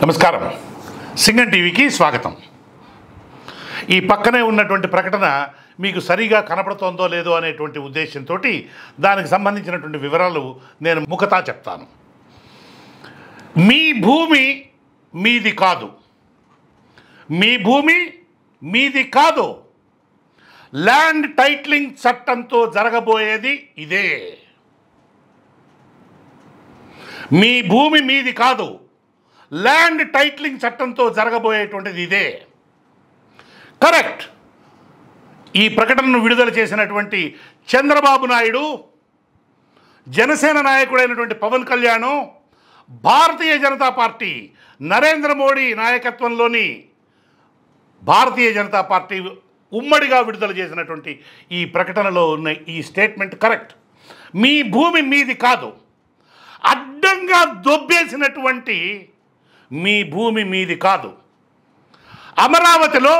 నమస్కారం. సింగం టీవీకి స్వాగతం. ఈ పక్కనే ఉన్నటువంటి ప్రకటన మీకు సరిగా కనపడుతోందో లేదో అనేటువంటి ఉద్దేశంతో దానికి సంబంధించినటువంటి వివరాలు నేను ముఖతా చెప్తాను. మీ భూమి మీది కాదు, మీ భూమి మీది కాదు. ల్యాండ్ టైటిలింగ్ చట్టంతో జరగబోయేది ఇదే. మీ భూమి మీది కాదు, ల్యాండ్ టైటిలింగ్ చట్టంతో జరగబోయేటువంటిది ఇదే. కరెక్ట్. ఈ ప్రకటనను విడుదల చేసినటువంటి చంద్రబాబు నాయుడు, జనసేన నాయకుడైనటువంటి పవన్ కళ్యాణ్, భారతీయ జనతా పార్టీ నరేంద్ర మోడీ నాయకత్వంలోని భారతీయ జనతా పార్టీ ఉమ్మడిగా విడుదల చేసినటువంటి ఈ ప్రకటనలో ఉన్న ఈ స్టేట్మెంట్ కరెక్ట్. మీ భూమి మీది కాదు, అడ్డంగా దొబ్బేసినటువంటి మీ భూమి మీది కాదు. అమరావతిలో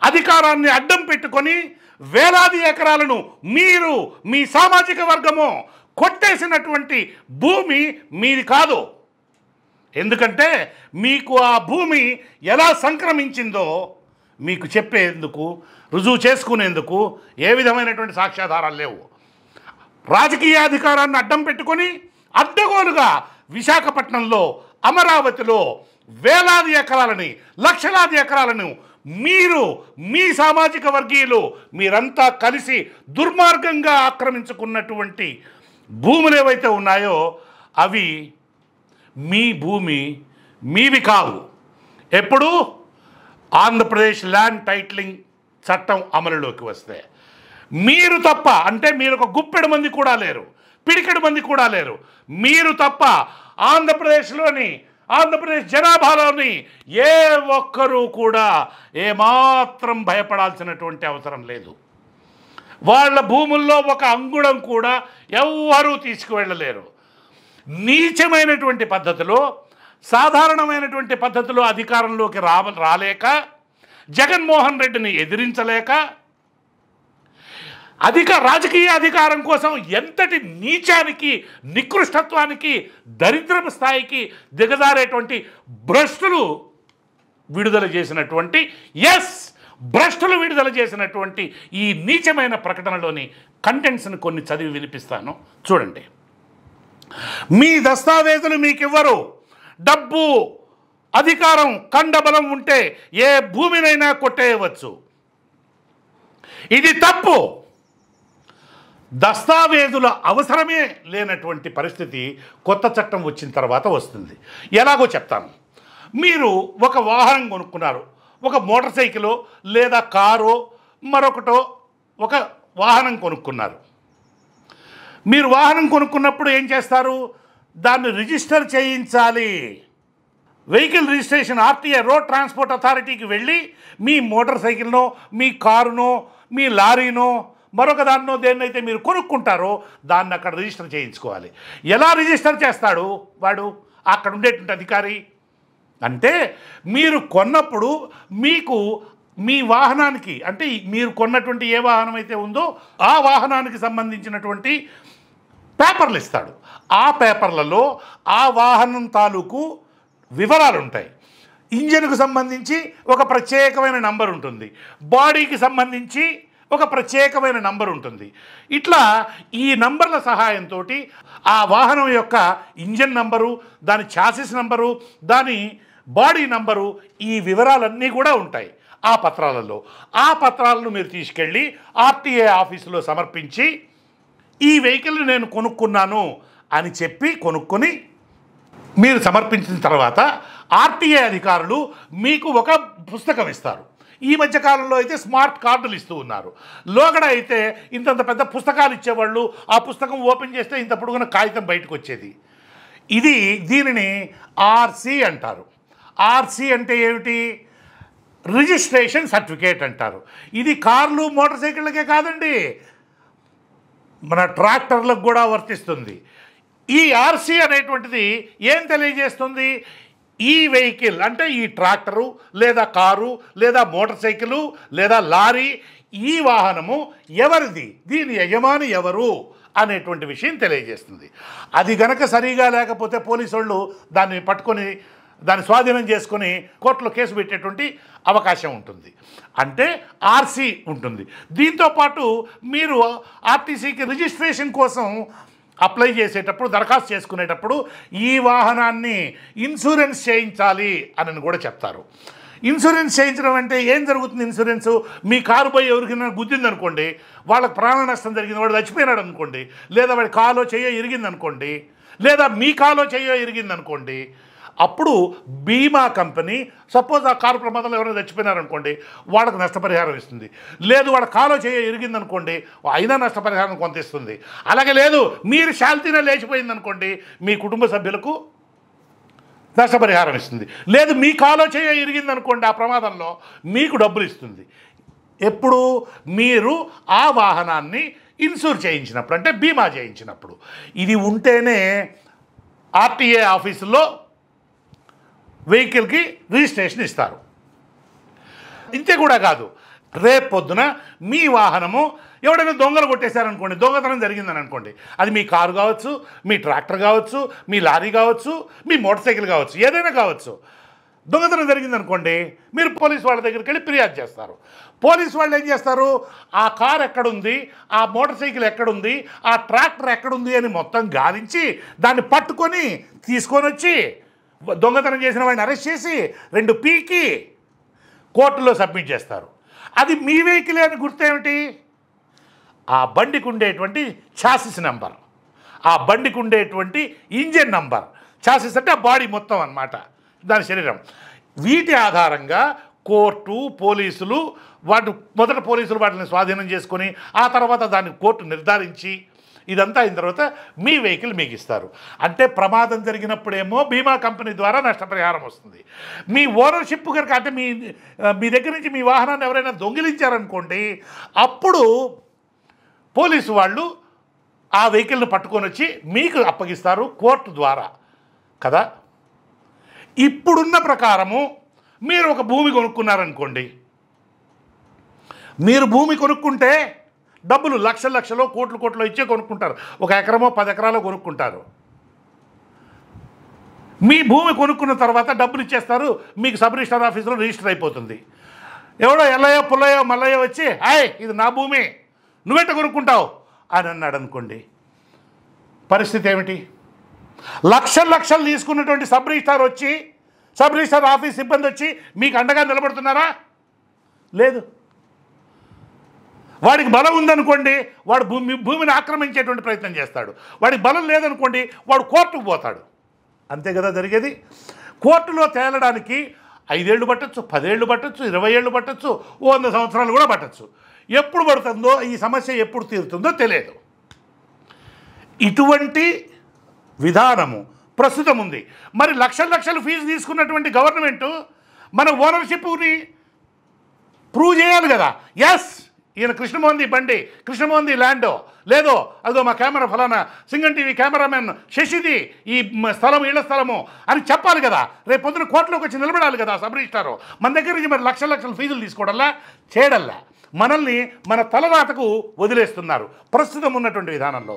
అధికారాన్ని అడ్డం పెట్టుకొని వేలాది ఎకరాలను మీరు మీ సామాజిక వర్గము కొట్టేసినటువంటి భూమి మీది కాదు. ఎందుకంటే మీకు ఆ భూమి ఎలా సంక్రమించిందో మీకు చెప్పేందుకు, రుజువు చేసుకునేందుకు ఏ విధమైనటువంటి సాక్ష్యాధారాలు లేవు. రాజకీయ అధికారాన్ని అడ్డం పెట్టుకొని అడ్డగోలుగా విశాఖపట్నంలో, అమరావతిలో వేలాది ఎకరాలని, లక్షలాది ఎకరాలను మీరు మీ సామాజిక వర్గీయులు మీరంతా కలిసి దుర్మార్గంగా ఆక్రమించుకున్నటువంటి భూములు ఏవైతే ఉన్నాయో అవి మీ భూమి మీవి కావు. ఎప్పుడు ఆంధ్రప్రదేశ్ ల్యాండ్ టైటిలింగ్ చట్టం అమలులోకి వస్తే మీరు తప్ప, అంటే మీరు ఒక గుప్పెడు మంది కూడా లేరు, పిడికెడు మంది కూడా లేరు, మీరు తప్ప ఆంధ్రప్రదేశ్ జనాభాలోని ఏ ఒక్కరూ కూడా ఏమాత్రం భయపడాల్సినటువంటి అవసరం లేదు. వాళ్ళ భూముల్లో ఒక అంగుళం కూడా ఎవ్వరూ తీసుకువెళ్ళలేరు. నీచమైనటువంటి పద్ధతిలో, సాధారణమైనటువంటి పద్ధతిలో అధికారంలోకి రాలేక, జగన్మోహన్ రెడ్డిని ఎదిరించలేక, రాజకీయ అధికారం కోసం ఎంతటి నీచానికి, నికృష్టత్వానికి, దరిద్రపు స్థాయికి దిగజారేటువంటి భ్రష్టులు విడుదల చేసినటువంటి ఈ నీచమైన ప్రకటనలోని కంటెంట్స్ని కొన్ని చదివి వినిపిస్తాను, చూడండి. మీ దస్తావేజులు మీకివ్వరు. డబ్బు, అధికారం, కండబలం ఉంటే ఏ భూమినైనా కొట్టేయవచ్చు. ఇది తప్పు. దస్తావేజుల అవసరమే లేనటువంటి పరిస్థితి కొత్త చట్టం వచ్చిన తర్వాత వస్తుంది. ఎలాగో చెప్తాను. మీరు ఒక వాహనం కొనుక్కున్నారు, ఒక మోటార్ సైకిలో లేదా కారో మరొకటో ఒక వాహనం కొనుక్కున్నారు. మీరు వాహనం కొనుక్కున్నప్పుడు ఏం చేస్తారు? దాన్ని రిజిస్టర్ చేయించాలి. Vehicle registration RTA, road transport అథారిటీకి వెళ్ళి మీ మోటార్ సైకిల్నో, మీ కారునో, మీ లారీనో, మరొక దాన్నో దేన్నైతే మీరు కొనుక్కుంటారో దాన్ని అక్కడ రిజిస్టర్ చేయించుకోవాలి. ఎలా రిజిస్టర్ చేస్తాడు వాడు, అక్కడ ఉండేటువంటి అధికారి? అంటే మీరు కొన్నప్పుడు మీకు మీ వాహనానికి, అంటే మీరు కొన్నటువంటి ఏ వాహనం అయితే ఉందో ఆ వాహనానికి సంబంధించినటువంటి పేపర్లు ఇస్తాడు. ఆ పేపర్లలో ఆ వాహనం తాలూకు వివరాలు ఉంటాయి. ఇంజన్కు సంబంధించి ఒక ప్రత్యేకమైన నంబర్ ఉంటుంది, బాడీకి సంబంధించి ఒక ప్రత్యేకమైన నంబర్ ఉంటుంది. ఇట్లా ఈ నంబర్ల సహాయంతో ఆ వాహనం యొక్క ఇంజన్ నంబరు, దాని చాసిస్ నంబరు, దాని బాడీ నంబరు, ఈ వివరాలన్నీ కూడా ఉంటాయి ఆ పత్రాలలో. ఆ పత్రాలను మీరు తీసుకెళ్ళి ఆర్టీఏ ఆఫీసులో సమర్పించి ఈ వెహికల్ని నేను కొనుక్కున్నాను అని చెప్పి కొనుక్కొని మీరు సమర్పించిన తర్వాత ఆర్టీఏ అధికారులు మీకు ఒక పుస్తకం ఇస్తారు. ఈ మధ్యకాలంలో అయితే స్మార్ట్ కార్డులు ఇస్తూ ఉన్నారు. లోగడ అయితే ఇంతంత పెద్ద పుస్తకాలు ఇచ్చేవాళ్ళు. ఆ పుస్తకం ఓపెన్ చేస్తే ఇంత పొడుగున కాగితం బయటకు వచ్చేది. దీనిని ఆర్సీ అంటారు. ఆర్సీ అంటే ఏమిటి? రిజిస్ట్రేషన్ సర్టిఫికేట్ అంటారు. ఇది కార్లు, మోటార్ సైకిళ్ళకే కాదండి, మన ట్రాక్టర్లకు కూడా వర్తిస్తుంది. ఈ ఆర్సీ అనేటువంటిది ఏం తెలియజేస్తుంది? ఈ వెహికల్ అంటే ఈ ట్రాక్టరు లేదా కారు లేదా మోటార్ సైకిలు లేదా లారీ, ఈ వాహనము ఎవరిది, దీని యజమాని ఎవరు అనేటువంటి విషయం తెలియజేస్తుంది. అది గనక సరిగా లేకపోతే పోలీసు వాళ్ళు దాన్ని పట్టుకొని దాన్ని స్వాధీనం చేసుకొని కోర్టులో కేసు పెట్టేటువంటి అవకాశం ఉంటుంది. అంటే ఆర్సీ ఉంటుంది. దీంతోపాటు మీరు ఆర్టీసీకి రిజిస్ట్రేషన్ కోసం అప్లై చేసేటప్పుడు, దరఖాస్తు చేసుకునేటప్పుడు ఈ వాహనాన్ని ఇన్సూరెన్స్ చేయించాలి అని కూడా చెప్తారు. ఇన్సూరెన్స్ చేయించడం అంటే ఏం జరుగుతుంది? ఇన్సూరెన్సు మీ కారు పోయి ఎవరికైనా గుద్దింది అనుకోండి, వాళ్ళకి ప్రాణ నష్టం జరిగింది, వాడు చచ్చిపోయినాడు అనుకోండి, లేదా వాడి కాలో చెయ్యో ఇరిగింది అనుకోండి, లేదా మీ కాలో చెయ్యో ఇరిగింది అనుకోండి, అప్పుడు బీమా కంపెనీ సపోజ్ ఆ కారు ప్రమాదంలో ఎవరైనా చచ్చిపోయినారనుకోండి వాళ్ళకి నష్టపరిహారం ఇస్తుంది. లేదు వాడు కాలో చెయ్యో ఇరిగిందనుకోండి అయినా నష్టపరిహారం కొంత ఇస్తుంది. అలాగే లేదు మీరు శాల్తీనే లేచిపోయిందనుకోండి మీ కుటుంబ సభ్యులకు నష్టపరిహారం ఇస్తుంది. లేదు మీ కాలో చెయ్యో ఇరిగిందనుకోండి ఆ ప్రమాదంలో మీకు డబ్బులు ఇస్తుంది. ఎప్పుడు మీరు ఆ వాహనాన్ని ఇన్సూర్ చేయించినప్పుడు, అంటే బీమా చేయించినప్పుడు. ఇది ఉంటేనే ఆర్టీఏ ఆఫీసులో వెహికల్కి రిజిస్ట్రేషన్ ఇస్తారు. ఇంతే కూడా కాదు, రేపు పొద్దున మీ వాహనము ఎవడైనా దొంగలు కొట్టేశారనుకోండి, దొంగతనం జరిగిందని అనుకోండి, అది మీ కారు కావచ్చు, మీ ట్రాక్టర్ కావచ్చు, మీ లారీ కావచ్చు, మీ మోటార్ సైకిల్ కావచ్చు, ఏదైనా కావచ్చు. దొంగతనం జరిగిందనుకోండి మీరు పోలీసు వాళ్ళ దగ్గరికి వెళ్ళి ఫిర్యాదు చేస్తారు. పోలీసు వాళ్ళు ఏం చేస్తారు? ఆ కారు ఎక్కడుంది, ఆ మోటార్ సైకిల్ ఎక్కడుంది, ఆ ట్రాక్టర్ ఎక్కడుంది అని మొత్తం గాలించి దాన్ని పట్టుకొని తీసుకొని వచ్చి దొంగతనం చేసిన వాడిని అరెస్ట్ చేసి 2 పీకి కోర్టులో సబ్మిట్ చేస్తారు. అది మీ వెహికల్ అని గుర్తేమిటి? ఆ బండికి ఉండేటువంటి ఛాసిస్ నెంబర్, ఆ బండికి ఉండేటువంటి ఇంజిన్ నంబర్. ఛాసిస్ అంటే ఆ బాడీ మొత్తం అన్నమాట, దాని శరీరం. వీటి ఆధారంగా కోర్టు, పోలీసులు మొదట పోలీసులు వాటిని స్వాధీనం చేసుకొని ఆ తర్వాత దాన్ని కోర్టు నిర్ధారించి ఇదంతా అయిన తర్వాత మీ వెహికల్ మీకు ఇస్తారు. అంటే ప్రమాదం జరిగినప్పుడేమో బీమా కంపెనీ ద్వారా నష్టపరిహారం వస్తుంది. మీ ఓనర్షిప్ కనుక అంటే మీ దగ్గర నుంచి మీ వాహనాన్ని ఎవరైనా దొంగిలించారనుకోండి అప్పుడు పోలీసు వాళ్ళు ఆ వెహికల్ని పట్టుకొని వచ్చి మీకు అప్పగిస్తారు కోర్టు ద్వారా కదా. ఇప్పుడున్న ప్రకారము మీరు ఒక భూమి కొనుక్కున్నారనుకోండి, మీరు భూమి కొనుక్కుంటే డబ్బులు లక్షలు కోట్లు ఇచ్చే కొనుక్కుంటారు. 1 ఎకరమో 10 ఎకరాలో కొనుక్కుంటారు. మీ భూమి కొనుక్కున్న తర్వాత డబ్బులు ఇచ్చేస్తారు, మీకు సబ్ రిజిస్టర్ ఆఫీసులో రిజిస్టర్ అయిపోతుంది. ఎవడో ఎల్లయ్యో పుల్లయ్యో మల్లయ్యో వచ్చి ఇది నా భూమి నువ్వెట్ట కొనుక్కుంటావు అని అన్నాడు అనుకోండి, పరిస్థితి ఏమిటి? లక్షలు తీసుకున్నటువంటి సబ్ రిజిస్టర్ ఆఫీస్ సిబ్బంది వచ్చి మీకు అండగా నిలబడుతున్నారా? లేదు. వాడికి బలం ఉందనుకోండి వాడు భూమిని ఆక్రమించేటువంటి ప్రయత్నం చేస్తాడు. వాడికి బలం లేదనుకోండి వాడు కోర్టుకు పోతాడు. అంతే కదా జరిగేది. కోర్టులో తేలడానికి 5 ఏళ్ళు పట్టచ్చు, 10 ఏళ్ళు పట్టచ్చు, 20 ఏళ్ళు పట్టచ్చు, 100 సంవత్సరాలు కూడా పట్టచ్చు. ఎప్పుడు పడుతుందో, ఈ సమస్య ఎప్పుడు తీరుతుందో తెలియదు. ఇటువంటి విధానము ప్రస్తుతం ఉంది. మరి లక్షలు ఫీజు తీసుకున్నటువంటి గవర్నమెంటు మన ఓనర్షిప్ని ప్రూవ్ చేయాలి కదా. ఎస్ ఈయన కృష్ణమోహన్ బండి, కృష్ణమోహన్ ల్యాండో, లేదో అదో మా కెమెరా ఫలానా సింగన్ టీవీ కెమెరామెన్ శశిది ఈ స్థలం ఇళ్ల స్థలము అని చెప్పాలి కదా. రేపు పొద్దున కోర్టులోకి వచ్చి నిలబడాలి కదా సబ్ రిజిస్టారు. మన దగ్గర నుంచి మరి లక్షల ఫీజులు తీసుకోవడల్లా చేయడల్లా మనల్ని మన తలరాతకు వదిలేస్తున్నారు ప్రస్తుతం ఉన్నటువంటి విధానంలో.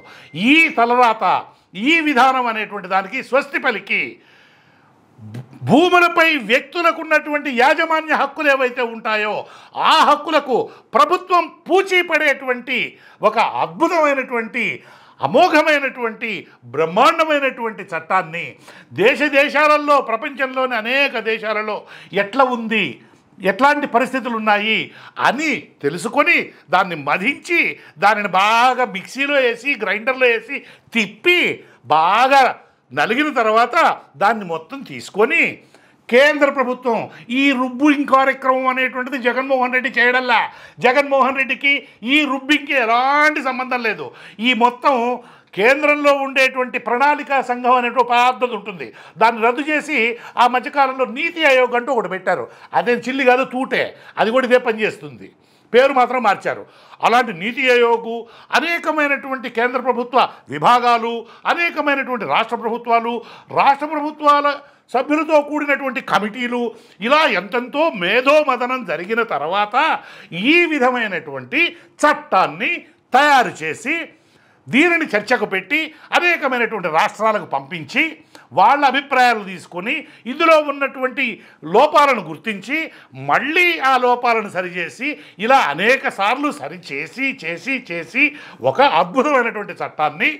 ఈ తలరాత, ఈ విధానం అనేటువంటి దానికి స్వస్తి పలికి భూములపై వ్యక్తులకు ఉన్నటువంటి యాజమాన్య హక్కులు ఏవైతే ఉంటాయో ఆ హక్కులకు ప్రభుత్వం పూచీపడేటువంటి ఒక అద్భుతమైనటువంటి, అమోఘమైనటువంటి, బ్రహ్మాండమైనటువంటి చట్టాన్ని దేశాలలో, ప్రపంచంలోని అనేక దేశాలలో ఎట్లా ఉంది, ఎట్లాంటి పరిస్థితులు ఉన్నాయి అని తెలుసుకొని దాన్ని మధించి దానిని బాగా మిక్సీలో వేసి, గ్రైండర్లో వేసి తిప్పి బాగా నలిగిన తర్వాత దాన్ని మొత్తం తీసుకొని కేంద్ర ప్రభుత్వం ఈ రుబ్బింగ్ కార్యక్రమం అనేటువంటిది జగన్మోహన్ రెడ్డి చేయడల్లా. జగన్మోహన్ రెడ్డికి ఈ రుబ్బింగ్కి ఎలాంటి సంబంధం లేదు. ఈ మొత్తం కేంద్రంలో ఉండేటువంటి ప్రణాళికా సంఘం అనేటువంటి పద్ధతి ఉంటుంది, దాన్ని రద్దు చేసి ఆ మధ్యకాలంలో నీతి ఆయోగ్ అంటూ ఒకటి పెట్టారు. అదే చిల్లి కాదు, తూటే, అది కూడా ఇదే పనిచేస్తుంది, పేరు మాత్రం మార్చారు. అలాంటి నీతి ఆయోగు, అనేకమైనటువంటి కేంద్ర ప్రభుత్వ విభాగాలు, అనేకమైనటువంటి రాష్ట్ర ప్రభుత్వాల సభ్యులతో కూడినటువంటి కమిటీలు, ఇలా ఎంతెంతో మేధోమథనం జరిగిన తర్వాత ఈ విధమైనటువంటి చట్టాన్ని తయారు చేసి దీనిని చర్చకు పెట్టి అనేకమైనటువంటి రాష్ట్రాలకు పంపించి వాళ్ళ అభిప్రాయాలు తీసుకొని ఇందులో ఉన్నటువంటి లోపాలను గుర్తించి మళ్ళీ ఆ లోపాలను సరిచేసి ఇలా అనేక సార్లు సరిచేసి చేసి చేసి ఒక అద్భుతమైనటువంటి చట్టాన్ని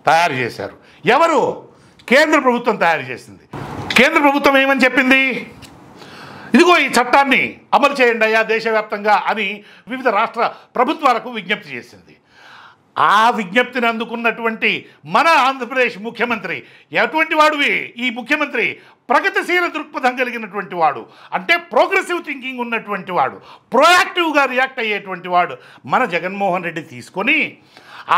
తయారు చేశారు. ఎవరు? కేంద్ర ప్రభుత్వం తయారు చేసింది. కేంద్ర ప్రభుత్వం ఏమని చెప్పింది? ఇదిగో ఈ చట్టాన్ని అమలు చేయండి అయ్యా దేశవ్యాప్తంగా అని వివిధ రాష్ట్ర ప్రభుత్వాలకు విజ్ఞప్తి చేసింది. ఆ విజ్ఞప్తిని అందుకున్నటువంటి మన ఆంధ్రప్రదేశ్ ముఖ్యమంత్రి ఎటువంటి వాడువి? ఈ ముఖ్యమంత్రి ప్రగతిశీల దృక్పథం కలిగినటువంటి వాడు, అంటే ప్రోగ్రెసివ్ థింకింగ్ ఉన్నటువంటి వాడు, ప్రోయాక్టివ్గా రియాక్ట్ అయ్యేటువంటి వాడు మన జగన్మోహన్ రెడ్డి తీసుకొని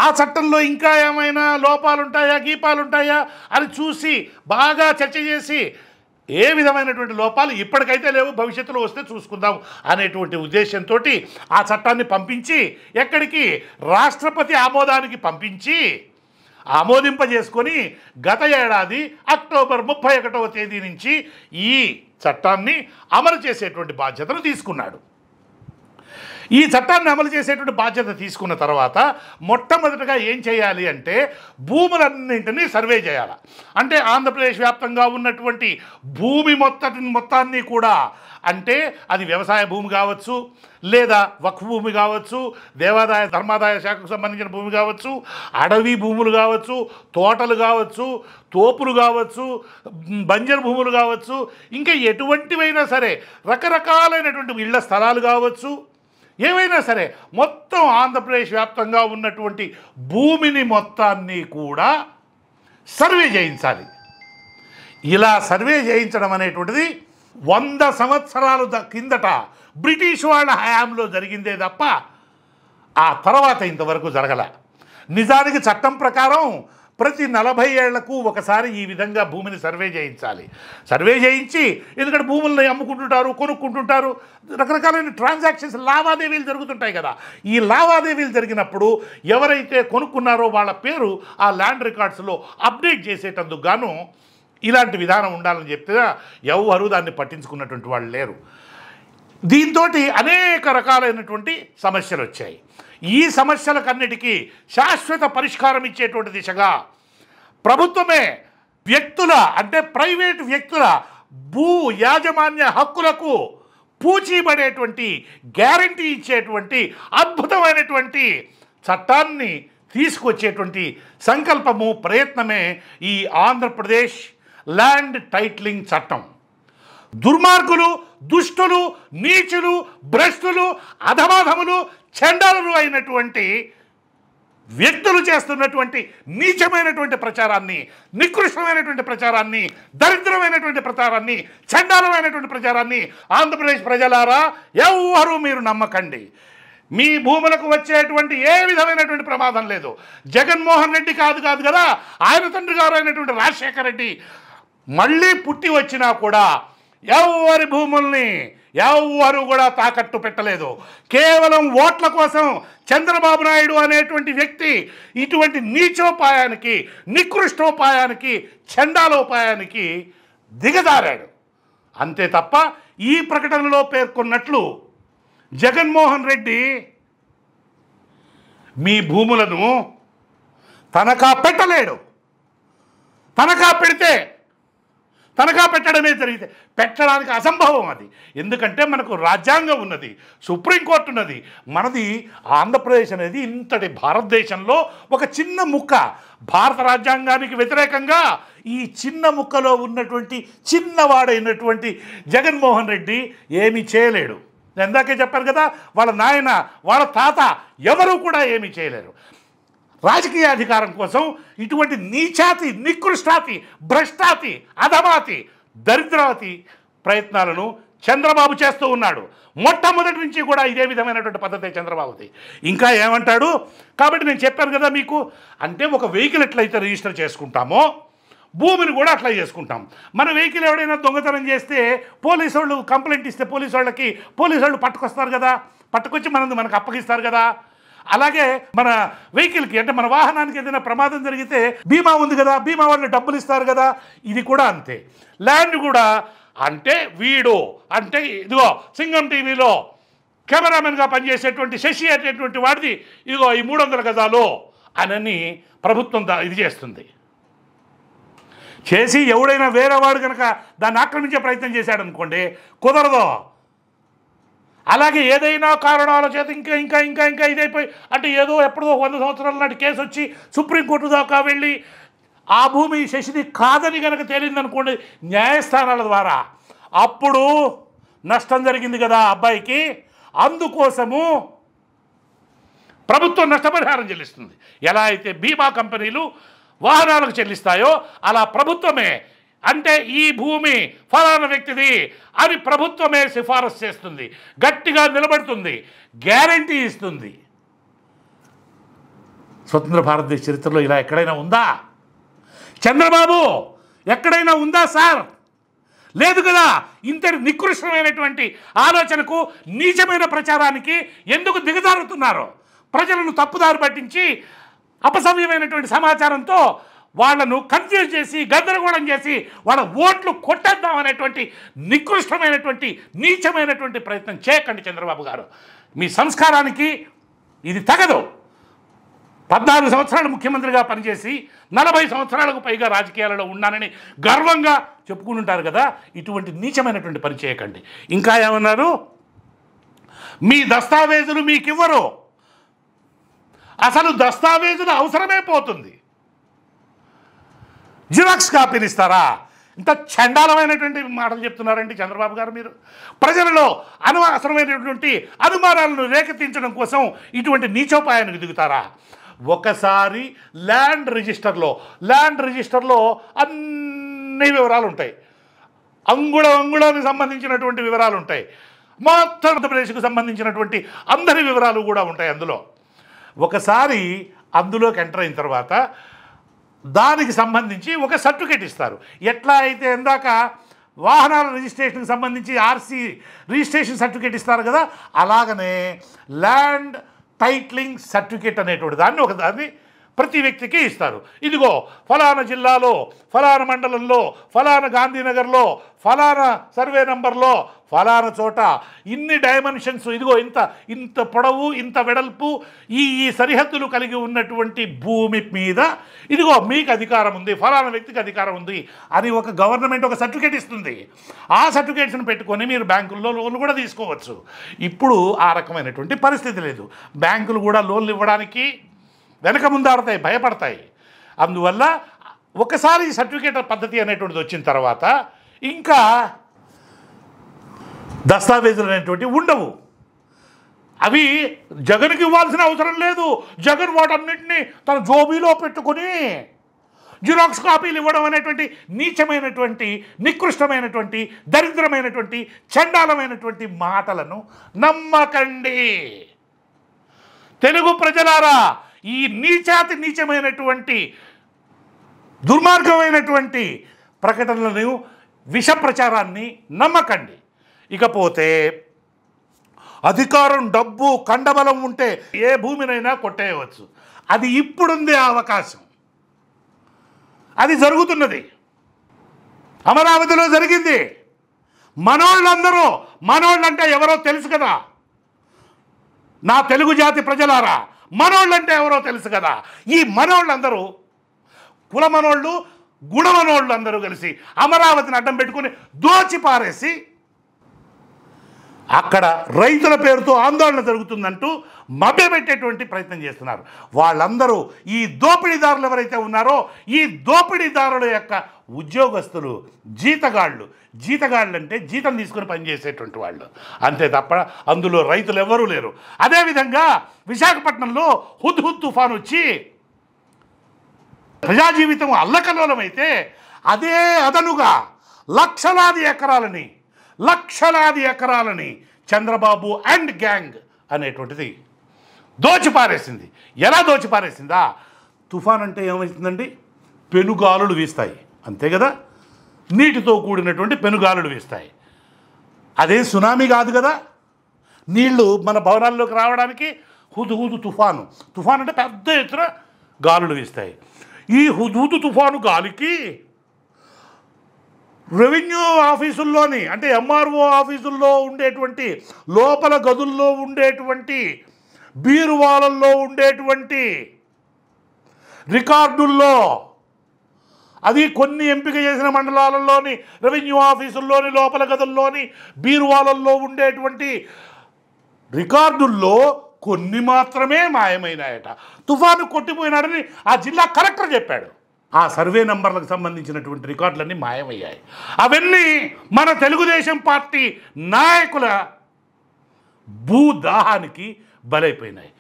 ఆ చట్టంలో ఇంకా ఏమైనా లోపాలుంటాయా గీపాలుంటాయా అని చూసి బాగా చర్చ చేసి ఏ విధమైనటువంటి లోపాలు ఇప్పటికైతే లేవు, భవిష్యత్తులో వస్తే చూసుకుందాం అనేటువంటి ఉద్దేశంతో ఆ చట్టాన్ని పంపించి ఎక్కడికి? రాష్ట్రపతి ఆమోదానికి పంపించి ఆమోదింపజేసుకొని గత ఏడాది అక్టోబర్ 31వ తేదీ నుంచి ఈ చట్టాన్ని అమలు చేసేటువంటి బాధ్యతను తీసుకున్నాడు. ఈ చట్టాన్ని అమలు చేసేటువంటి బాధ్యత తీసుకున్న తర్వాత మొట్టమొదటిగా ఏం చేయాలి అంటే భూములన్నింటినీ సర్వే చేయాలి. అంటే ఆంధ్రప్రదేశ్ వ్యాప్తంగా ఉన్నటువంటి భూమి మొత్తాన్ని కూడా, అంటే అది వ్యవసాయ భూమి కావచ్చు, లేదా వక్ఫ్ భూమి కావచ్చు, దేవాదాయ ధర్మాదాయ శాఖకు సంబంధించిన భూమి కావచ్చు, అడవి భూములు కావచ్చు, తోటలు కావచ్చు, తోపులు కావచ్చు, బంజరు భూములు కావచ్చు, ఇంకా ఎటువంటివైనా సరే రకరకాలైనటువంటి ఇళ్ల స్థలాలు కావచ్చు, ఏవైనా సరే మొత్తం ఆంధ్రప్రదేశ్ వ్యాప్తంగా ఉన్నటువంటి భూమిని మొత్తాన్ని కూడా సర్వే చేయించాలి. ఇలా సర్వే చేయించడం అనేటువంటిది 100 సంవత్సరాల కిందట బ్రిటిష్ వాళ్ళ హయాంలో జరిగిందే తప్ప ఆ తర్వాత ఇంతవరకు జరగల. నిజానికి చట్టం ప్రకారం ప్రతి 40 ఏళ్లకు ఒకసారి ఈ విధంగా భూమిని సర్వే చేయించాలి. సర్వే చేయించి, ఎందుకంటే భూములను అమ్ముకుంటుంటారు, కొనుక్కుంటుంటారు, రకరకాలైన ట్రాన్సాక్షన్స్, లావాదేవీలు జరుగుతుంటాయి కదా. ఈ లావాదేవీలు జరిగినప్పుడు ఎవరైతే కొనుక్కున్నారో వాళ్ళ పేరు ఆ ల్యాండ్ రికార్డ్స్లో అప్డేట్ చేసేటందుకు గాను ఇలాంటి విధానం ఉండాలని చెప్తే ఎవరు దాన్ని పట్టించుకున్నటువంటి వాళ్ళు లేరు. దీంతో అనేక రకాలైనటువంటి సమస్యలు వచ్చాయి. ఈ సమస్యలకన్నిటికీ శాశ్వత పరిష్కారం ఇచ్చేటువంటి దిశగా ప్రభుత్వమే వ్యక్తుల, అంటే ప్రైవేటు వ్యక్తుల భూ యాజమాన్య హక్కులకు పూచీపడేటువంటి గ్యారంటీ ఇచ్చేటువంటి అద్భుతమైనటువంటి చట్టాన్ని తీసుకొచ్చేటువంటి సంకల్పము, ప్రయత్నమే ఈ ఆంధ్రప్రదేశ్ ల్యాండ్ టైటిలింగ్ చట్టం. దుర్మార్గులు, దుష్టులు, నీచులు, భ్రష్టులు, అధమాధములు, చండాలులు అయినటువంటి వ్యక్తులు చేస్తున్నటువంటి నీచమైనటువంటి ప్రచారాన్ని, నికృష్టమైనటువంటి ప్రచారాన్ని, దరిద్రమైనటువంటి ప్రచారాన్ని, చండాలమైనటువంటి ప్రచారాన్ని ఆంధ్రప్రదేశ్ ప్రజలారా ఎవ్వరూ మీరు నమ్మకండి. మీ భూములకు వచ్చేటువంటి ఏ విధమైనటువంటి ప్రమాదం లేదు. జగన్మోహన్ రెడ్డి కాదు కదా, ఆయన తండ్రి గారు అయినటువంటి రాజశేఖర రెడ్డి మళ్ళీ పుట్టి వచ్చినా కూడా ఎవరి భూముల్ని ఎవ్వరూ కూడా తాకట్టు పెట్టలేదు. కేవలం ఓట్ల కోసం చంద్రబాబు నాయుడు అనేటువంటి వ్యక్తి ఇటువంటి నీచోపాయానికి, నికృష్టోపాయానికి, చండాలోపాయానికి దిగజారాడు. అంతే తప్ప ఈ ప్రకటనలో పేర్కొన్నట్లు జగన్మోహన్ రెడ్డి మీ భూములను తనఖా పెట్టలేడు. తనఖా పెట్టడమే జరిగితే పెట్టడానికి అసంభవం అది. ఎందుకంటే మనకు రాజ్యాంగం ఉన్నది, సుప్రీంకోర్టు ఉన్నది. మనది ఆంధ్రప్రదేశ్ అనేది ఇంతటి భారతదేశంలో ఒక చిన్న ముక్క. భారత రాజ్యాంగానికి వ్యతిరేకంగా ఈ చిన్న ముక్కలో ఉన్నటువంటి చిన్నవాడైనటువంటి జగన్మోహన్ రెడ్డి ఏమీ చేయలేడు. ఇందాకే చెప్పారు కదా, వాళ్ళ నాయన, వాళ్ళ తాత ఎవరు కూడా ఏమీ చేయలేరు. రాజకీయ అధికారం కోసం ఇటువంటి నీచాతి, నికృష్టాతి, భ్రష్టాతి, అధమాతి, దరిద్రాతి ప్రయత్నాలను చంద్రబాబు చేస్తూ ఉన్నాడు. మొట్టమొదటి నుంచి కూడా ఇదే విధమైనటువంటి పద్ధతి చంద్రబాబుది. ఇంకా ఏమంటాడు? కాబట్టి నేను చెప్పాను కదా మీకు, అంటే ఒక వెహికల్ ఎట్లయితే రిజిస్టర్ చేసుకుంటామో భూమిని కూడా అట్లా చేసుకుంటాం. మన వెహికల్ ఎవడైనా దొంగతనం చేస్తే పోలీసు వాళ్ళు కంప్లైంట్ ఇస్తే పోలీసు వాళ్ళు పట్టుకొస్తారు కదా, పట్టుకొచ్చి మనకు అప్పగిస్తారు కదా. అలాగే మన వెహికల్కి, అంటే మన వాహనానికి ఏదైనా ప్రమాదం జరిగితే బీమా ఉంది కదా, బీమా వాళ్ళు డబ్బులు ఇస్తారు కదా. ఇది కూడా అంతే. ల్యాండ్ కూడా అంటే వీడు, అంటే ఇదిగో సింగం టీవీలో కెమెరామెన్గా పనిచేసేటువంటి శశి అనేటువంటి వాడిది ఇదిగో ఈ 300 గజాలు అని ప్రభుత్వం ఇది చేస్తుంది. చేసి ఎవడైనా వేరేవాడు కనుక దాన్ని ఆక్రమించే ప్రయత్నం చేశాడనుకోండి, కుదరదు. అలాగే ఏదైనా కారణాల చేత ఇంకా ఇంకా ఇంకా ఇంకా ఇదైపోయి అంటే ఏదో ఎప్పుడో 100 సంవత్సరాల నాటి కేసు వచ్చి సుప్రీంకోర్టు దాకా వెళ్ళి ఆ భూమి శశిది కాదని కనుక తేలిందనుకోండి న్యాయస్థానాల ద్వారా, అప్పుడు నష్టం జరిగింది కదా అబ్బాయికి. అందుకోసము ప్రభుత్వం నష్టపరిహారం చెల్లిస్తుంది. ఎలా అయితే బీమా కంపెనీలు వాహనాలకు చెల్లిస్తాయో అలా ప్రభుత్వమే, అంటే ఈ భూమి ఫలానా వ్యక్తిది అని ప్రభుత్వమే సిఫారసు చేస్తుంది, గట్టిగా నిలబడుతుంది, గ్యారంటీ ఇస్తుంది. స్వతంత్ర భారతదేశ చరిత్రలో ఇలా ఎక్కడైనా ఉందా? చంద్రబాబు ఎక్కడైనా ఉందా సార్? లేదు కదా. ఇంతటి నికృష్టమైనటువంటి ఆలోచనకు, నీచమైన ప్రచారానికి ఎందుకు దిగజారుతున్నారు? ప్రజలను తప్పుదారి పట్టించి అపసవ్యమైనటువంటి సమాచారంతో వాళ్ళను కన్ఫ్యూజ్ చేసి గందరగోళం చేసి వాళ్ళ ఓట్లు కొట్టేద్దాం అనేటువంటి నికృష్టమైనటువంటి నీచమైనటువంటి ప్రయత్నం చేయకండి చంద్రబాబు గారు. మీ సంస్కారానికి ఇది తగదు. 14 సంవత్సరాలు ముఖ్యమంత్రిగా పనిచేసి 40 సంవత్సరాలకు పైగా రాజకీయాలలో ఉన్నానని గర్వంగా చెప్పుకుంటుంటారు కదా, ఇటువంటి నీచమైనటువంటి పని చేయకండి. ఇంకా ఏమన్నారు? మీ దస్తావేజులు మీకు ఇవ్వరు, అసలు దస్తావేజులు అవసరమే పోతుంది, జిరాక్స్ కాపీలు ఇస్తారా? ఇంత చండాలమైనటువంటి మాటలు చెప్తున్నారండి చంద్రబాబు గారు. మీరు ప్రజలలో అనవసరమైనటువంటి అనుమానాలను రేకెత్తించడం కోసం ఇటువంటి నీచోపాయానికి దిగుతారా? ఒకసారి ల్యాండ్ రిజిస్టర్లో అన్ని వివరాలు ఉంటాయి, అంగుళానికి సంబంధించినటువంటి వివరాలు ఉంటాయి, మొత్తం ఆంధ్రప్రదేశ్కు సంబంధించినటువంటి అందరి వివరాలు కూడా ఉంటాయి అందులో. ఒకసారి అందులోకి ఎంటర్ అయిన తర్వాత దానికి సంబంధించి ఒక సర్టిఫికేట్ ఇస్తారు. ఎట్లా అయితే ఇందాక వాహనాల రిజిస్ట్రేషన్కి సంబంధించి ఆర్సీ రిజిస్ట్రేషన్ సర్టిఫికేట్ ఇస్తారు కదా, అలాగనే ల్యాండ్ టైటిలింగ్ సర్టిఫికేట్ అనేటువంటి దాన్ని ప్రతి వ్యక్తికి ఇస్తారు. ఇదిగో ఫలానా జిల్లాలో, ఫలానా మండలంలో, ఫలానా గాంధీనగర్లో, ఫలానా సర్వే నంబర్లో, ఫలానా చోట ఇన్ని డైమెన్షన్స్, ఇదిగో ఇంత పొడవు, ఇంత వెడల్పు, ఈ సరిహద్దులు కలిగి ఉన్నటువంటి భూమి మీద ఇదిగో మీకు అధికారం ఉంది, ఫలానా వ్యక్తికి అధికారం ఉంది అని ఒక గవర్నమెంట్ ఒక సర్టిఫికేట్ ఇస్తుంది. ఆ సర్టిఫికేట్స్ని పెట్టుకొని మీరు బ్యాంకుల్లో లోన్లు కూడా తీసుకోవచ్చు. ఇప్పుడు ఆ రకమైనటువంటి పరిస్థితి లేదు. బ్యాంకులు కూడా లోన్లు ఇవ్వడానికి వెనక ముందాడతాయి, భయపడతాయి. అందువల్ల ఒకసారి సర్టిఫికేట్ పద్ధతి అనేటువంటిది వచ్చిన తర్వాత ఇంకా దస్తావేజులు అనేటువంటివి ఉండవు. అవి జగన్కి ఇవ్వాల్సిన అవసరం లేదు. జగన్ వాటన్నింటినీ తన జోబీలో పెట్టుకొని జిరాక్స్ కాపీలు ఇవ్వడం అనేటువంటి నీచమైనటువంటి, నికృష్టమైనటువంటి, దరిద్రమైనటువంటి, చండాలమైనటువంటి మాటలను నమ్మకండి. తెలుగు ప్రజలారా, ఈ నీచమైనటువంటి దుర్మార్గమైనటువంటి ప్రకటనలను, విష ప్రచారాన్ని నమ్మకండి. ఇకపోతే అధికారం, డబ్బు, కండబలం ఉంటే ఏ భూమినైనా కొట్టేయవచ్చు. అది ఇప్పుడుంది ఆ అవకాశం, అది జరుగుతున్నది. అమరావతిలో జరిగింది. మనోళ్ళంటే ఎవరో తెలుసు కదా, నా తెలుగు జాతి ప్రజలారా, మనోళ్ళంటే ఎవరో తెలుసు కదా. ఈ మనోళ్ళందరూ, కుల మనోళ్ళు, గుణ మనోళ్ళు అందరూ కలిసి అమరావతిని అడ్డం పెట్టుకుని దోచి పారేసి అక్కడ రైతుల పేరుతో ఆందోళన జరుగుతుందంటూ మభ్యపెట్టేటువంటి ప్రయత్నం చేస్తున్నారు. వాళ్ళందరూ ఈ దోపిడీదారులు ఎవరైతే ఉన్నారో, ఈ దోపిడీదారుల యొక్క ఉద్యోగస్తులు, జీతగాళ్ళు అంటే జీతం తీసుకుని పనిచేసేటువంటి వాళ్ళు, అంతే తప్ప అందులో రైతులు ఎవరూ లేరు. అదేవిధంగా విశాఖపట్నంలో హుద్హుద్ తుఫాన్ వచ్చి ప్రజా జీవితం అల్లకల్లోలమైతే అదే అదనుగా లక్షలాది ఎకరాలని చంద్రబాబు అండ్ గ్యాంగ్ అనేటువంటిది దోచిపారేసింది. ఎలా దోచిపారేసిందా? తుఫాన్ అంటే ఏమవుతుందండి? పెనుగాలులు వీస్తాయి, అంతే కదా. నీటితో కూడినటువంటి పెనుగాలులు వీస్తాయి. అదే సునామీ కాదు కదా. నీళ్లు మన భవనాల్లోకి రావడానికి హుద్హుద్ తుఫాను అంటే పెద్ద ఎత్తున గాలులు వీస్తాయి. ఈ హుద్హుద్ తుఫాను గాలికి రెవెన్యూ ఆఫీసుల్లోని, అంటే ఎంఆర్ఓ ఆఫీసుల్లో ఉండేటువంటి, లోపల గదుల్లో ఉండేటువంటి, బీరువాలల్లో ఉండేటువంటి రికార్డుల్లో అది కొన్ని ఎంపిక చేసిన మండలాలలోని రెవెన్యూ ఆఫీసుల్లోని లోపల గదుల్లోని బీరువాలల్లో ఉండేటువంటి రికార్డుల్లో కొన్ని మాత్రమే మాయమైనాయట. తుఫాను కొట్టిపోయినాడని ఆ జిల్లా కలెక్టర్ చెప్పాడు. ఆ సర్వే నంబర్లకు సంబంధించినటువంటి రికార్డులన్నీ మాయమయ్యాయి. అవన్నీ మన తెలుగుదేశం పార్టీ నాయకుల భూదాహానికి బలైపోయినాయి.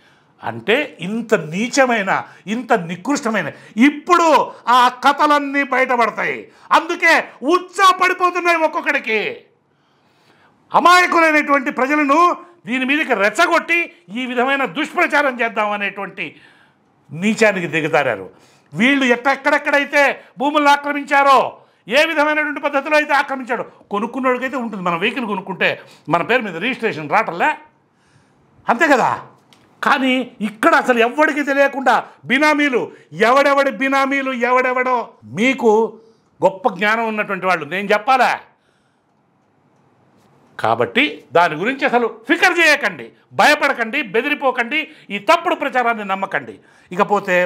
అంటే ఇంత నీచమైన, ఇంత నికృష్టమైన ఇప్పుడు ఆ కథలన్నీ బయటపడతాయి. అందుకే ఉత్సాహపడిపోతున్నాయి ఒక్కొక్కడికి. అమాయకులైనటువంటి ప్రజలను దీని మీదకి రెచ్చగొట్టి ఈ విధమైన దుష్ప్రచారం చేద్దామనేటువంటి నీచానికి దిగుతారారు. వీళ్ళు ఎక్కడెక్కడైతే భూములను ఆక్రమించారో, ఏ విధమైనటువంటి పద్ధతిలో అయితే ఆక్రమించాడో, కొనుక్కున్నోడికైతే ఉంటుంది. మన వెహికల్ కొనుక్కుంటే మన పేరు మీద రిజిస్ట్రేషన్ రావట్లే, అంతే కదా. కానీ ఇక్కడ అసలు ఎవడికి తెలియకుండా బినామీలు, ఎవడెవడి బినామీలు ఎవడెవడో, మీకు గొప్ప జ్ఞానం ఉన్నటువంటి వాళ్ళు నేను చెప్పాలా. కాబట్టి దాని గురించి అసలు ఫికర్ చేయకండి, భయపడకండి, బెదిరిపోకండి, ఈ తప్పుడు ప్రచారాన్ని నమ్మకండి. ఇకపోతే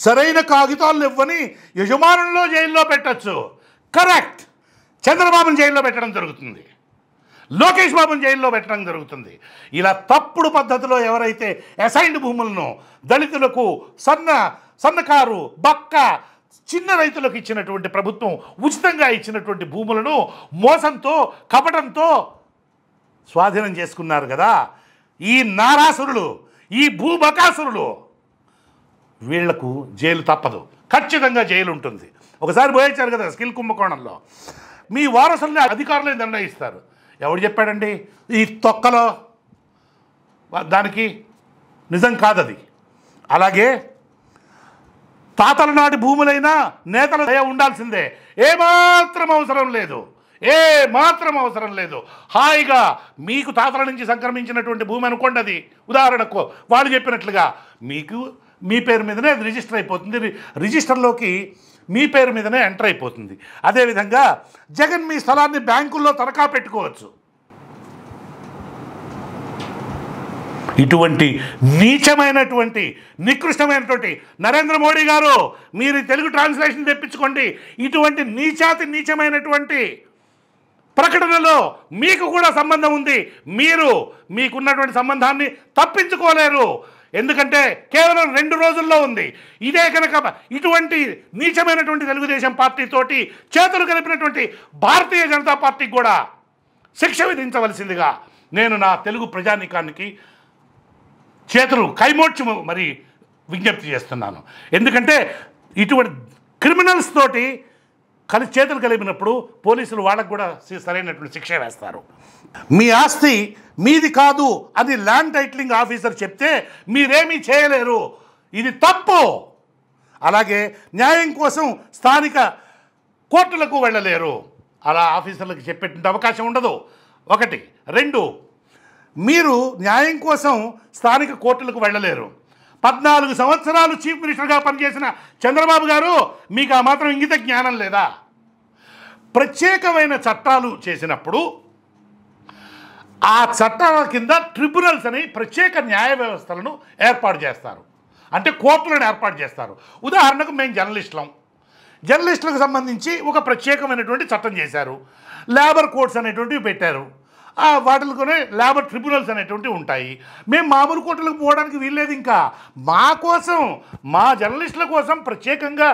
సరైన కాగితాలు ఇవ్వని యజమానుల్లో జైల్లో పెట్టచ్చు. కరెక్ట్. చంద్రబాబుని జైల్లో పెట్టడం జరుగుతుంది, లోకేష్ బాబుని జైల్లో పెట్టడం జరుగుతుంది. ఇలా తప్పుడు పద్ధతిలో ఎవరైతే అసైన్డ్ భూములను దళితులకు, సన్నకారు, బక్క, చిన్న రైతులకు ఇచ్చినటువంటి ప్రభుత్వం ఉచితంగా ఇచ్చినటువంటి భూములను మోసంతో, కపటంతో స్వాధీనం చేసుకున్నారు కదా ఈ నారాసురులు, ఈ భూబకాసురులు, వీళ్లకు జైలు తప్పదు, ఖచ్చితంగా జైలు ఉంటుంది. ఒకసారి పోయించారు కదా స్కిల్ కుంభకోణంలో. మీ వారసుల్ని అధికారులే నిర్ణయిస్తారు. ఎవడు చెప్పాడండి ఈ తొక్కలో? దానికి నిజం కాదది. అలాగే తాతల నాటి భూములైనా నేతల దయ ఉండాల్సిందే. ఏమాత్రం అవసరం లేదు, ఏమాత్రం అవసరం లేదు. హాయిగా మీకు తాతల నుంచి సంక్రమించినటువంటి భూమి అనుకోండి, అది ఉదాహరణకు వాళ్ళు చెప్పినట్లుగా మీకు మీ పేరు మీదనే అది రిజిస్టర్ అయిపోతుంది, రిజిస్టర్లోకి మీ పేరు మీదనే ఎంటర్ అయిపోతుంది. అదేవిధంగా జగన్ మీ స్థలాన్ని బ్యాంకుల్లో తనఖా పెట్టుకోవచ్చు. ఇటువంటి నీచమైనటువంటి, నికృష్టమైనటువంటి నరేంద్ర మోడీ గారు, మీరు తెలుగు ట్రాన్స్లేషన్ తెప్పించుకోండి. ఇటువంటి నీచమైనటువంటి ప్రకటనలో మీకు కూడా సంబంధం ఉంది. మీరు మీకున్నటువంటి సంబంధాన్ని తప్పించుకోలేరు. ఎందుకంటే కేవలం 2 రోజుల్లో ఉంది. ఇదే కనుక ఇటువంటి నీచమైనటువంటి తెలుగుదేశం పార్టీతోటి చేతులు కలిపినటువంటి భారతీయ జనతా పార్టీకి కూడా శిక్ష విధించవలసిందిగా నేను నా తెలుగు ప్రజానీకానికి చేతులు కైమోడ్చి మరి విజ్ఞప్తి చేస్తున్నాను. ఎందుకంటే ఇటువంటి క్రిమినల్స్ తోటి చేతులు కలిపినప్పుడు పోలీసులు వాళ్ళకు కూడా సరైనటువంటి శిక్ష వేస్తారు. మీ ఆస్తి మీది కాదు అని ల్యాండ్ టైటిలింగ్ ఆఫీసర్ చెప్తే మీరేమీ చేయలేరు, ఇది తప్పు. అలాగే న్యాయం కోసం స్థానిక కోర్టులకు వెళ్ళలేరు, అలా ఆఫీసర్లకు చెప్పేటువంటి అవకాశం ఉండదు. 1. 2, మీరు న్యాయం కోసం స్థానిక కోర్టులకు వెళ్ళలేరు. 14 సంవత్సరాలు చీఫ్ మినిస్టర్గా పనిచేసిన చంద్రబాబు గారు, మీకు ఆ మాత్రం ఇంగిత జ్ఞానం లేదా? ప్రత్యేకమైన చట్టాలు చేసినప్పుడు ఆ చట్టాల కింద ట్రిబ్యునల్స్ అని ప్రత్యేక న్యాయ వ్యవస్థలను ఏర్పాటు చేస్తారు, అంటే కోర్టులను ఏర్పాటు చేస్తారు. ఉదాహరణకు మేము జర్నలిస్టులకు సంబంధించి ఒక ప్రత్యేకమైనటువంటి చట్టం చేశారు. లేబర్ కోర్ట్స్ అనేటువంటివి పెట్టారు. వాటిలోనే లేబర్ ట్రిబ్యునల్స్ అనేటువంటివి ఉంటాయి. మేము మామూలు కోర్టులకు పోవడానికి వీల్లేదు. ఇంకా మా కోసం, మా జర్నలిస్టుల కోసం ప్రత్యేకంగా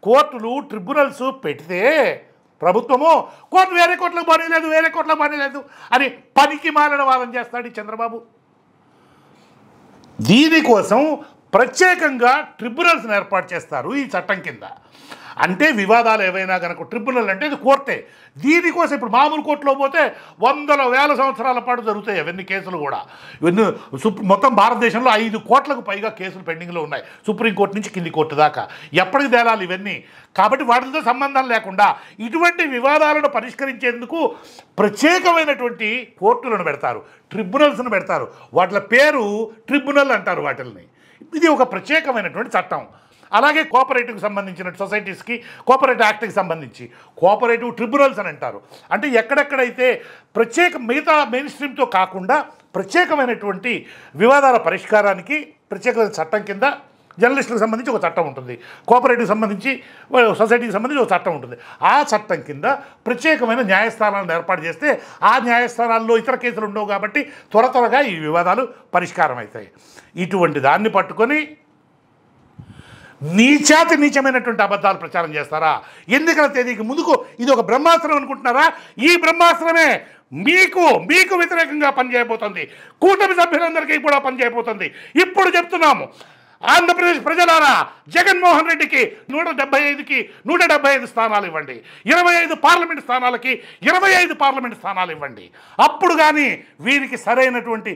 కోర్టులు, ట్రిబ్యునల్స్ పెడితే ప్రభుత్వము కోర్టు వేరే కోర్టులకు పనిలేదు, వేరే కోర్టులకు పనిలేదు అని పనికి మాలిన వాదన చేస్తాడు ఈ చంద్రబాబు. దీనికోసం ప్రత్యేకంగా ట్రిబ్యునల్స్ని ఏర్పాటు చేస్తారు ఈ చట్టం కింద. అంటే వివాదాలు ఏవైనా కనుక ట్రిబ్యునల్ అంటే ఇది కోర్టే. దీనికోసం ఇప్పుడు మామూలు కోర్టులో పోతే 100,000 సంవత్సరాల పాటు జరుగుతాయి అవన్నీ కేసులు కూడా. ఇవన్నీ మొత్తం భారతదేశంలో 5 కోట్లకు పైగా కేసులు పెండింగ్లో ఉన్నాయి, సుప్రీంకోర్టు నుంచి కింది కోర్టు దాకా. ఎప్పటికి తేలాలి ఇవన్నీ? కాబట్టి వాటితో సంబంధం లేకుండా ఇటువంటి వివాదాలను పరిష్కరించేందుకు ప్రత్యేకమైనటువంటి కోర్టులను పెడతారు, ట్రిబ్యునల్స్ను పెడతారు. వాటి పేరు ట్రిబ్యునల్ అంటారు వాటిల్ని. ఇది ఒక ప్రత్యేకమైనటువంటి చట్టం. అలాగే కోఆపరేటివ్కి సంబంధించిన సొసైటీస్కి కోఆపరేటివ్ యాక్ట్కి సంబంధించి కోఆపరేటివ్ ట్రిబ్యునల్స్ అని అంటారు. అంటే ఎక్కడెక్కడైతే మిగతా మెయిన్ స్ట్రీమ్తో కాకుండా ప్రత్యేకమైనటువంటి వివాదాల పరిష్కారానికి ప్రత్యేకమైన చట్టం కింద జర్నలిస్టులకు సంబంధించి ఒక చట్టం ఉంటుంది, కోఆపరేటివ్కి సంబంధించి సొసైటీకి సంబంధించి ఒక చట్టం ఉంటుంది. ఆ చట్టం కింద ప్రత్యేకమైన న్యాయస్థానాలను ఏర్పాటు చేస్తే ఆ న్యాయస్థానాల్లో ఇతర కేసులు ఉండవు కాబట్టి త్వరగా ఈ వివాదాలు పరిష్కారం అవుతాయి. ఇటువంటి దాన్ని పట్టుకొని నీచమైనటువంటి అబద్ధాలు ప్రచారం చేస్తారా? ఎన్నికల తేదీకి ముందుకు ఇది ఒక బ్రహ్మాస్త్రం అనుకుంటున్నారా? ఈ బ్రహ్మాస్త్రమే మీకు వ్యతిరేకంగా పనిచేయబోతుంది, కూటమి సభ్యులందరికీ కూడా పనిచేయబోతుంది. ఇప్పుడు చెప్తున్నాము, ఆంధ్రప్రదేశ్ ప్రజలారా, జగన్మోహన్ రెడ్డికి 175కి 175 స్థానాలు ఇవ్వండి, 25 పార్లమెంట్ స్థానాలకి 25 పార్లమెంట్ స్థానాలు ఇవ్వండి. అప్పుడు కానీ వీరికి సరైనటువంటి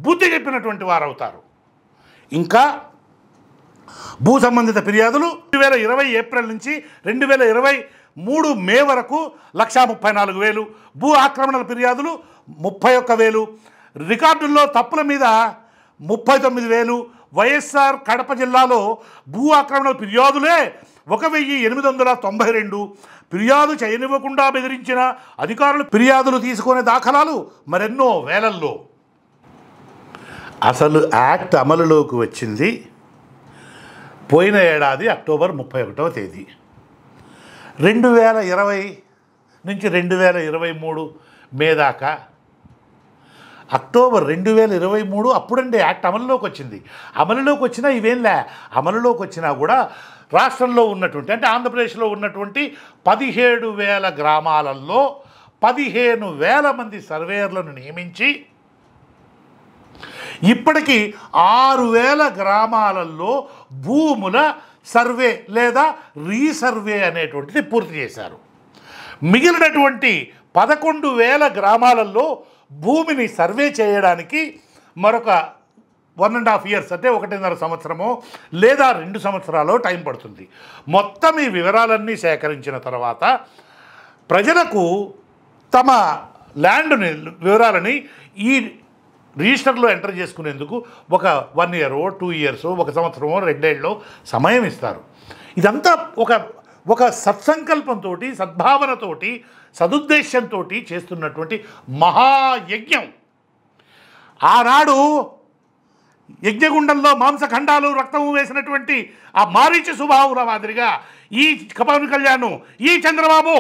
బుద్ధి చెప్పినటువంటి వారు అవుతారు. ఇంకా భూ సంబంధిత ఫిర్యాదులు 2020 ఏప్రిల్ నుంచి 2023 మే వరకు 1,34,000, భూ ఆక్రమణల ఫిర్యాదులు 31,000, రికార్డుల్లో తప్పుల మీద 39,000, వైఎస్ఆర్ కడప జిల్లాలో భూ ఆక్రమణల ఫిర్యాదులే 1,892, ఫిర్యాదు చేయనివ్వకుండా బెదిరించిన అధికారులు ఫిర్యాదులు తీసుకునే దాఖలాలు మరెన్నో వేలల్లో. అసలు యాక్ట్ అమలులోకి వచ్చింది పోయిన ఏడాది అక్టోబర్ 31వ తేదీ. 2020 నుంచి 2023 మే దాకా, అక్టోబర్ 2023 అప్పుడండి యాక్ట్ అమలులోకి వచ్చింది. అమలులోకి వచ్చినా ఇవేంలే, అమలులోకి వచ్చినా కూడా రాష్ట్రంలో ఉన్నటువంటి, అంటే ఆంధ్రప్రదేశ్లో ఉన్నటువంటి 17,000 గ్రామాలలో 15,000 మంది సర్వేయర్లను నియమించి ఇప్పటికీ 6,000 గ్రామాలలో భూముల సర్వే లేదా రీసర్వే అనేటువంటిది పూర్తి చేశారు. మిగిలినటువంటి 11,000 గ్రామాలలో భూమిని సర్వే చేయడానికి మరొక 1.5 years, అంటే 1.5 సంవత్సరమో లేదా 2 సంవత్సరాలు టైం పడుతుంది. మొత్తం ఈ వివరాలన్నీ సేకరించిన తర్వాత ప్రజలకు తమ ల్యాండ్ వివరాలని ఈ రిజిస్టర్లో ఎంటర్ చేసుకునేందుకు ఒక 1 year, 2 years, 1 సంవత్సరమో 2 ఏళ్ళలో సమయం ఇస్తారు. ఇదంతా ఒక సత్సంకల్పంతో, సద్భావనతోటి, సదుద్దేశంతో చేస్తున్నటువంటి మహాయజ్ఞం. ఆనాడు యజ్ఞగుండంలో మాంసఖండాలు రక్తము వేసినటువంటి ఆ మారీచ స్వభావుల మాదిరిగా ఈ పవన్ కళ్యాణ్, ఈ చంద్రబాబు,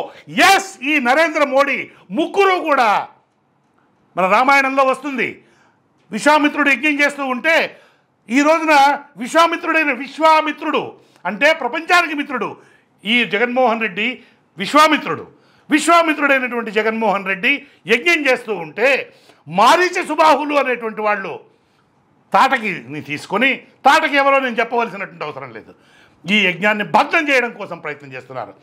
ఈ నరేంద్ర మోడీ ముగ్గురు కూడా, మన రామాయణంలో వస్తుంది, విశ్వామిత్రుడు యజ్ఞం చేస్తూ ఉంటే ఈ రోజున విశ్వామిత్రుడు అంటే ప్రపంచానికి మిత్రుడు ఈ జగన్మోహన్ రెడ్డి, విశ్వామిత్రుడైనటువంటి జగన్మోహన్ రెడ్డి యజ్ఞం చేస్తూ ఉంటే మారీచ సుబాహులు అనేటువంటి వాళ్ళు తాటకి తీసుకొని, తాటకి ఎవరో నేను చెప్పవలసినటువంటి అవసరం లేదు, ఈ యజ్ఞాన్ని భగ్నం చేయడం కోసం ప్రయత్నం చేస్తున్నారు.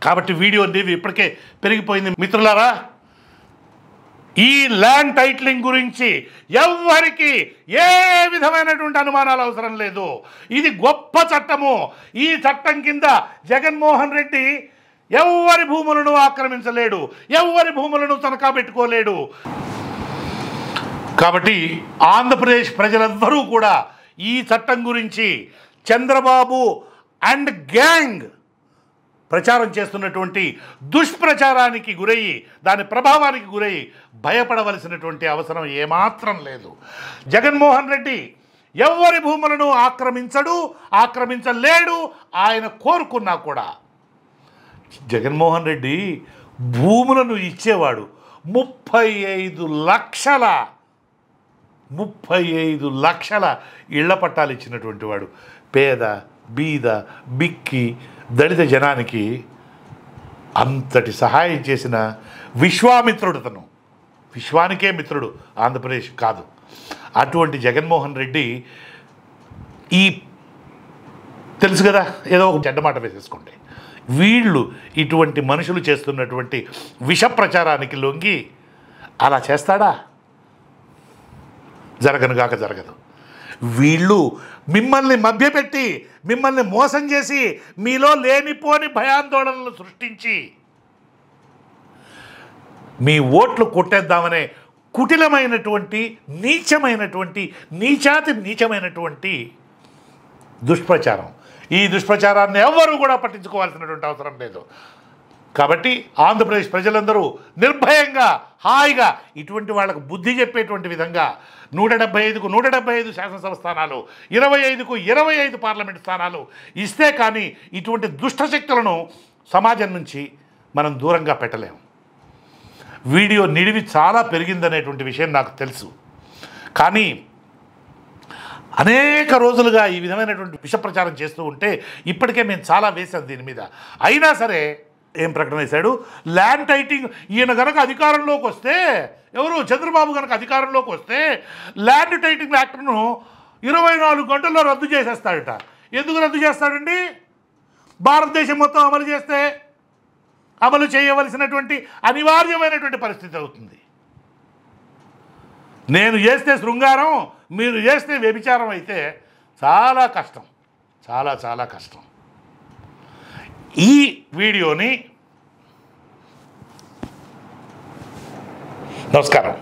కాబట్టి వీడియో ఇప్పటికే పెరిగిపోయింది. మిత్రులారా, ఈ ల్యాండ్ టైటిలింగ్ గురించి ఎవ్వరికి ఏ విధమైనటువంటి అనుమానాలు అవసరం లేదు. ఇది గొప్ప చట్టము. ఈ చట్టం కింద జగన్మోహన్ రెడ్డి ఎవరి భూములను ఆక్రమించలేడు, ఎవరి భూములను తనఖా పెట్టుకోలేడు. కాబట్టి ఆంధ్రప్రదేశ్ ప్రజలందరూ కూడా ఈ చట్టం గురించి చంద్రబాబు అండ్ గ్యాంగ్ ప్రచారం చేస్తున్నటువంటి దుష్ప్రచారానికి గురయ్యి, దాని ప్రభావానికి గురయ్యి భయపడవలసినటువంటి అవసరం ఏమాత్రం లేదు. జగన్మోహన్ రెడ్డి ఎవరి భూములను ఆక్రమించలేడు. ఆయన కోరుకున్నా కూడా జగన్మోహన్ రెడ్డి భూములను ఇచ్చేవాడు. 35 లక్షల ఇళ్ల పట్టాలు ఇచ్చినటువంటి వాడు. పేద, బీద, బిక్కి, దళిత జనానికి అంతటి సహాయం చేసిన విశ్వామిత్రుడు తను. విశ్వానికే మిత్రుడు, ఆంధ్రప్రదేశ్ కాదు. అటువంటి జగన్మోహన్ రెడ్డి తెలుసు కదా, ఏదో ఒక చెడ్డ మాట వేసేసుకోండి, వీళ్ళు ఇటువంటి మనుషులు చేస్తున్నటువంటి విష ప్రచారానికి లొంగి అలా చేస్తాడా? జరగనుగాక జరగదు. వీళ్ళు మిమ్మల్ని మభ్యపెట్టి, మిమ్మల్ని మోసం చేసి, మీలో లేనిపోని భయాందోళనలు సృష్టించి మీ ఓట్లు కొట్టేద్దామనే కుటిలమైనటువంటి, నీచమైనటువంటి దుష్ప్రచారం. ఈ దుష్ప్రచారాన్ని ఎవ్వరూ కూడా పట్టించుకోవాల్సినటువంటి అవసరం లేదు. కాబట్టి ఆంధ్రప్రదేశ్ ప్రజలందరూ నిర్భయంగా హాయిగా ఇటువంటి వాళ్ళకు బుద్ధి చెప్పేటువంటి విధంగా 175కు 175 శాసనసభ స్థానాలు, 25కు 25 పార్లమెంట్ స్థానాలు ఇస్తే కానీ ఇటువంటి దుష్టశక్తులను సమాజం నుంచి మనం దూరంగా పెట్టలేము. వీడియో నిడివి చాలా పెరిగిందనేటువంటి విషయం నాకు తెలుసు. కానీ అనేక రోజులుగా ఈ విధమైనటువంటి విష ప్రచారం చేస్తూ ఉంటే ఇప్పటికే మేము చాలా వేసాం దీని మీద. అయినా సరే ఏం ప్రకటన చేశాడు, ల్యాండ్ టైటింగ్ ఈయన కనుక అధికారంలోకి వస్తే, ఎవరు చంద్రబాబు కనుక అధికారంలోకి వస్తే ల్యాండ్ టైటింగ్ యాక్ట్ను 24 గంటల్లో రద్దు చేసేస్తాడట. ఎందుకు రద్దు చేస్తాడండి? భారతదేశం మొత్తం అమలు చేస్తే అమలు చేయవలసినటువంటి అనివార్యమైనటువంటి పరిస్థితి అవుతుంది. నేను చేస్తే శృంగారం, మీరు చేస్తే వ్యభిచారం అయితే చాలా కష్టం, చాలా చాలా కష్టం. ఈ వీడియోని నమస్కారం.